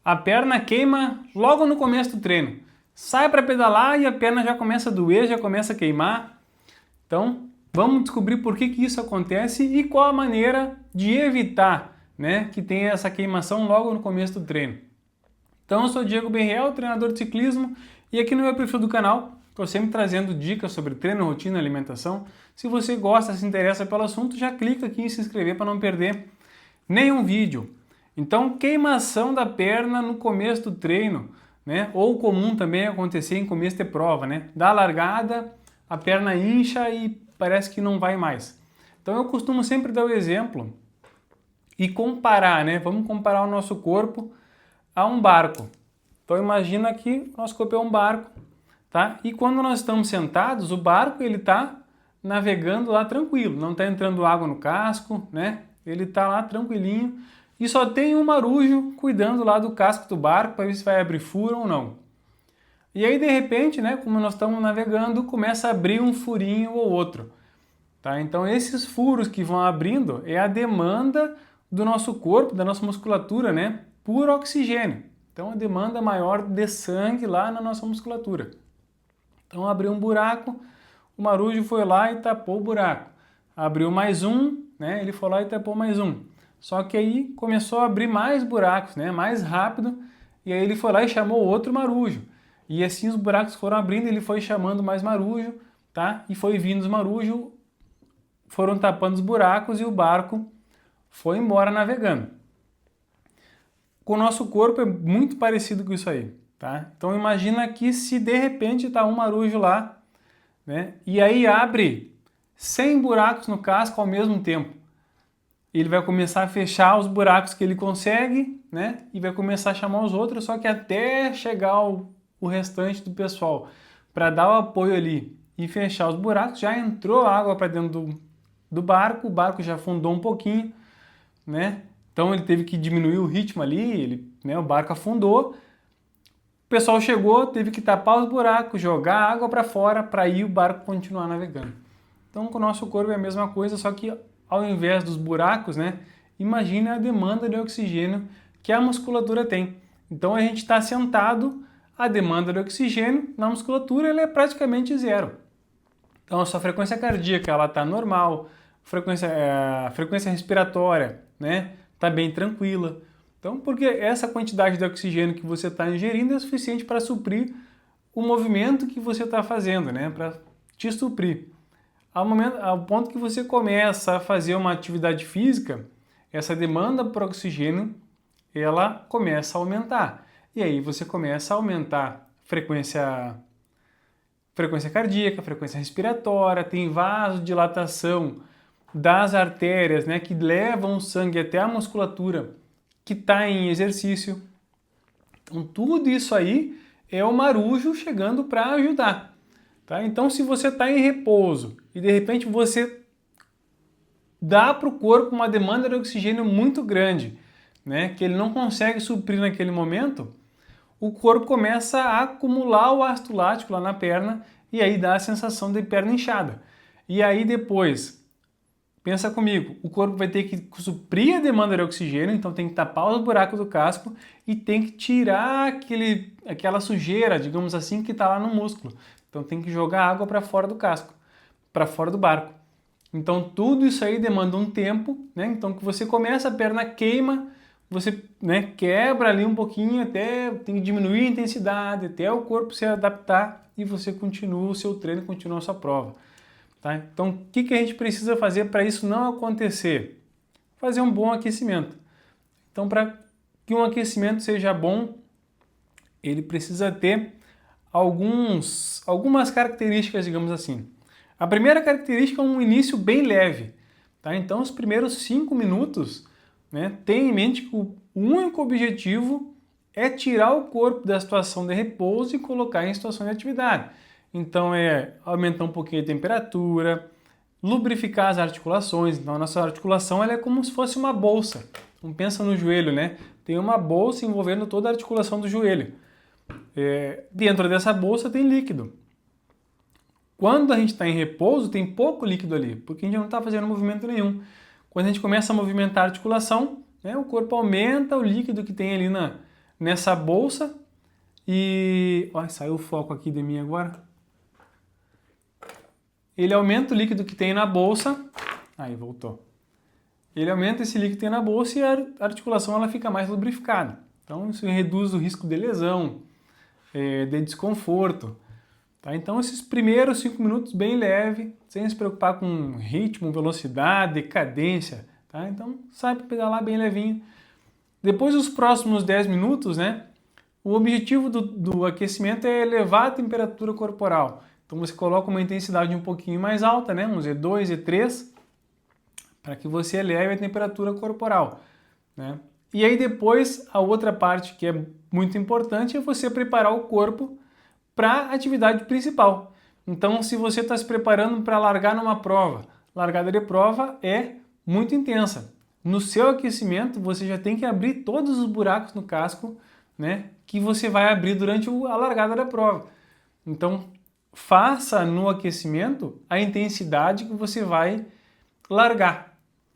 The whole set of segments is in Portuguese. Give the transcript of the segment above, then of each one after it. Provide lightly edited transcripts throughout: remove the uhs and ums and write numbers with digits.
A perna queima logo no começo do treino. Sai para pedalar e a perna já começa a doer, já começa a queimar. Então, vamos descobrir por que isso acontece e qual a maneira de evitar, né, que tenha essa queimação logo no começo do treino. Então, eu sou Diego Berriel, treinador de ciclismo, e aqui no meu perfil do canal estou sempre trazendo dicas sobre treino, rotina e alimentação. Se você gosta, se interessa pelo assunto, já clica aqui em se inscrever para não perder nenhum vídeo. Então, queimação da perna no começo do treino, né? Ou comum também acontecer em começo de prova, né? Dá a largada, a perna incha e parece que não vai mais. Então, eu costumo sempre dar o exemplo e comparar, né? Vamos comparar o nosso corpo a um barco. Então, imagina que o nosso corpo é um barco, tá? E quando nós estamos sentados, o barco ele está navegando lá tranquilo, não está entrando água no casco, né? Ele está lá tranquilinho e só tem um marujo cuidando lá do casco do barco para ver se vai abrir furo ou não. E aí, de repente, né, como nós estamos navegando, começa a abrir um furinho ou outro. Tá? Então, esses furos que vão abrindo é a demanda do nosso corpo, da nossa musculatura, né, por oxigênio. Então, a demanda maior de sangue lá na nossa musculatura. Então, abriu um buraco, o marujo foi lá e tapou o buraco. Abriu mais um, né, ele foi lá e tapou mais um. Só que aí começou a abrir mais buracos, né, mais rápido, e aí ele foi lá e chamou outro marujo. E assim os buracos foram abrindo, ele foi chamando mais marujo, tá? E foi vindo os marujos, foram tapando os buracos e o barco foi embora navegando. Com o nosso corpo é muito parecido com isso aí, tá? Então imagina que se de repente está um marujo lá, né? E aí abre 100 buracos no casco ao mesmo tempo. Ele vai começar a fechar os buracos que ele consegue, né? E vai começar a chamar os outros, só que até chegar o restante do pessoal para dar o apoio ali e fechar os buracos, já entrou água para dentro do barco, o barco já afundou um pouquinho, né? Então ele teve que diminuir o ritmo ali, né, o barco afundou, o pessoal chegou, teve que tapar os buracos, jogar água para fora para aí o barco continuar navegando. Então com o nosso corpo é a mesma coisa, só que ao invés dos buracos, né, imagina a demanda de oxigênio que a musculatura tem. Então a gente está sentado, a demanda de oxigênio na musculatura ela é praticamente zero. Então a sua frequência cardíaca ela está normal, a frequência respiratória, né, está bem tranquila. Então, porque essa quantidade de oxigênio que você está ingerindo é suficiente para suprir o movimento que você está fazendo, né, para te suprir. Ao ponto que você começa a fazer uma atividade física, essa demanda por oxigênio ela começa a aumentar. E aí você começa a aumentar frequência cardíaca, frequência respiratória, tem vasodilatação das artérias, né, que levam o sangue até a musculatura que está em exercício. Então tudo isso aí é o marujo chegando para ajudar. Tá? Então se você está em repouso e de repente você dá para o corpo uma demanda de oxigênio muito grande, né, que ele não consegue suprir naquele momento, o corpo começa a acumular o ácido lático lá na perna e aí dá a sensação de perna inchada. E aí depois, pensa comigo, o corpo vai ter que suprir a demanda de oxigênio, então tem que tapar os buracos do casco e tem que tirar aquela sujeira, digamos assim, que está lá no músculo. Então tem que jogar água para fora do casco, para fora do barco. Então tudo isso aí demanda um tempo, né? Então que você começa, a perna queima, você, né, quebra ali um pouquinho, até tem que diminuir a intensidade, até o corpo se adaptar e você continua o seu treino, continua a sua prova. Tá? Então, o que a gente precisa fazer para isso não acontecer? Fazer um bom aquecimento. Então, para que um aquecimento seja bom, ele precisa ter algumas características, digamos assim. A primeira característica é um início bem leve. Tá? Então, os primeiros 5 minutos, né, tenha em mente que o único objetivo é tirar o corpo da situação de repouso e colocar em situação de atividade. Então é aumentar um pouquinho a temperatura, lubrificar as articulações. Então a nossa articulação ela é como se fosse uma bolsa. Então pensa no joelho, né? Tem uma bolsa envolvendo toda a articulação do joelho. Dentro dessa bolsa tem líquido. Quando a gente está em repouso, tem pouco líquido ali, porque a gente não está fazendo movimento nenhum. Quando a gente começa a movimentar a articulação, né, o corpo aumenta o líquido que tem ali nessa bolsa e... Ó, saiu o foco aqui de mim agora. Ele aumenta o líquido que tem na bolsa. Aí, voltou. Ele aumenta esse líquido que tem na bolsa e a articulação ela fica mais lubrificada. Então, isso reduz o risco de lesão, de desconforto. Tá? Então, esses primeiros 5 minutos bem leve, sem se preocupar com ritmo, velocidade, cadência. Tá? Então, sai para pedalar bem levinho. Depois dos próximos 10 minutos, né, o objetivo do aquecimento é elevar a temperatura corporal. Então, você coloca uma intensidade um pouquinho mais alta, né, um Z2, Z3, para que você eleve a temperatura corporal. Né? E aí depois, a outra parte que é muito importante é você preparar o corpo para a atividade principal. Então, se você está se preparando para largar numa prova, largada de prova é muito intensa. No seu aquecimento, você já tem que abrir todos os buracos no casco, né, que você vai abrir durante a largada da prova. Então, faça no aquecimento a intensidade que você vai largar.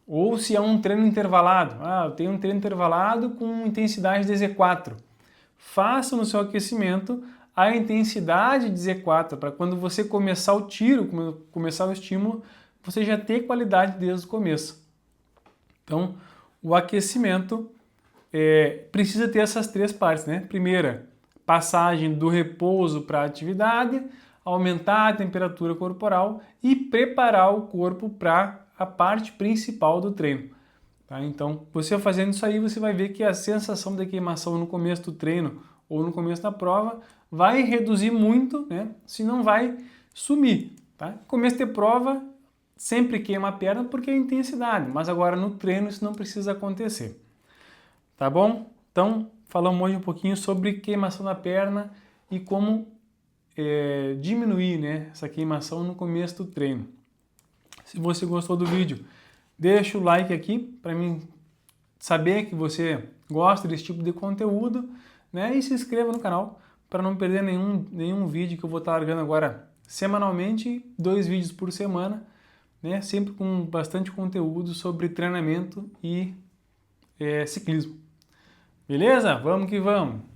Ou se é um treino intervalado, eu tenho um treino intervalado com intensidade de Z4. Faça no seu aquecimento a intensidade de Z4, para quando você começar o tiro, começar o estímulo, você já ter qualidade desde o começo. Então, o aquecimento precisa ter essas 3 partes, né? Primeira, passagem do repouso para a atividade, aumentar a temperatura corporal e preparar o corpo para a parte principal do treino. Tá? Então, você fazendo isso aí, você vai ver que a sensação de queimação no começo do treino ou no começo da prova vai reduzir muito, né? Se não vai sumir. Tá? Começo de prova sempre queima a perna porque é intensidade, mas agora no treino isso não precisa acontecer. Tá bom? Então, falamos hoje um pouquinho sobre queimação da perna e como diminuir, né, essa queimação no começo do treino. Se você gostou do vídeo, deixa o like aqui para mim saber que você gosta desse tipo de conteúdo, né? E se inscreva no canal para não perder nenhum vídeo que eu vou estar largando agora semanalmente, 2 vídeos por semana, né? Sempre com bastante conteúdo sobre treinamento e ciclismo. Beleza? Vamos que vamos!